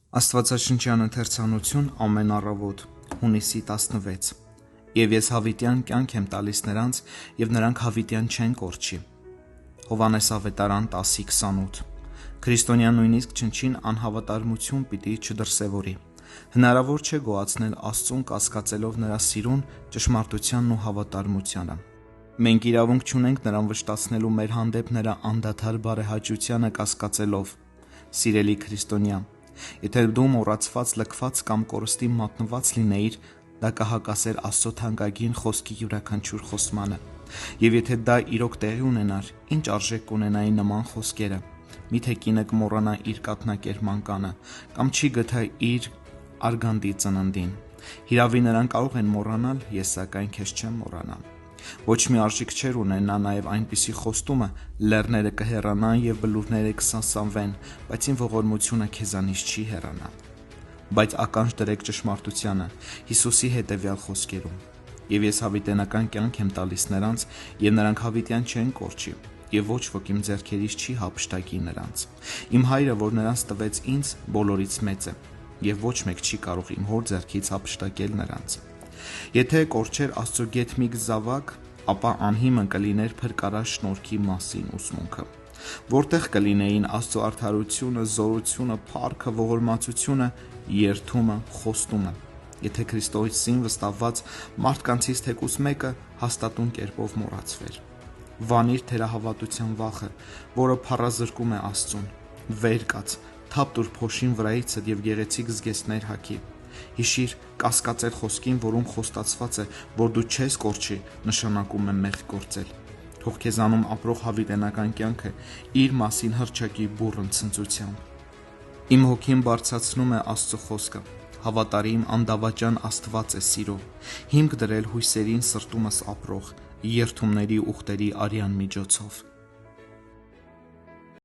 Աստվածաշնչյան ընթերցանություն ամեն առավոտ, հունիսի 16 Եվ ես հավիտյան կյանք եմ տալիս նրանց, և նրանք հավիտյան չեն կորչի։ Հովհաննես ավետարան 10:28 Քրիստոնյան նույնիսկ չնչին անհավատարմություն պիտի չդրսևորի։ Հնարավոր չէ գոհացնել Աստծուն կասկածելով նրա սիրուն, ճշմարտությանն ու հավատարմությանը։ Մենք իրավունք չունենք նրան վշտացնելու մեր հանդեպ նրա անդադար բարեհաճությանը կասկածելով։ Սիրելի քրիստոնյա, եթե դու մոռացված, լքված կամ կորստի մատնված լինեիր, դա կհակասեր Աստծո թանկագին խոսքի յուրաքանչյուր խոսմանը։ Եվ եթե դա իրոք տեղի ունենար, ինչ արժեք կունենային նման խոսքերը։ Միթե կինը կմոռանա իր կաթնակերման կանը, կամ չի գթա իր արգանդի ծննդին։ Հիրավի նրան կարող են մոռանալ, ես սակայն քեզ չեմ մոռանա։ Ոչ մի արժեք չէր ունենա նաև այնպիսի խոստումը՝ լեռները կհեռանան և բլուրները կսանսանվեն, բայց իմ ողորմությունը քեզանից չի հեռանա։ Բայց ականջ դրեք ճշմարտությանը, Հիսուսի հետևյալ խոսքերում. «Եվ ես հավիտենական կյանք եմ տալիս նրանց, և նրանք հավիտյան չեն կորչի, և ոչ ոք իմ ձեռքերից չի հափշտակի նրանց։ Իմ Հայրը, որ նրանց տվեց ինձ, բոլորից մեծ է, և ոչ մեկ չի կարող իմ Հոր ձեռքից հափշտակել նրանց»։ Եթե կորչեր Աստծո գեթ մի զավակ, ապա անհիմն կլիներ փրկարար շնորհքի մասին ուսմունքը։ Որտեղ կլինեին Աստծո արդարությունը, զորությունը, փառքը, ողորմածությունը, երդումը, խոստումը, եթե Քրիստոսին վստահված մարդկանցից թեկուզ մեկը հաստատուն կերպով մոռացվեր։ Վանիր թերահավատության վախը, որը փառազրկում է Աստծուն։ Վեր կաց, թափ տուր փոշին վրայիցդ և գեղեցիկ զգեստներ հագի։ Հիշիր, կասկածել խոսքին, որում խոստացված է, որ դու չես կորչի, նշանակում է մեղք գործել։ Թող քեզանում ապրող հավիտենական կյանքը իր մասին հռչակի բուռն ցնծությամբ։ Իմ հոգին բարձրացնում է Աստծո խոսքը։ Հավատարիմ, անդավաճան Աստված է սիրո, հիմք դրել հույսերին սրտումս ապրող, երդումների ուղտերի արյան միջոցով։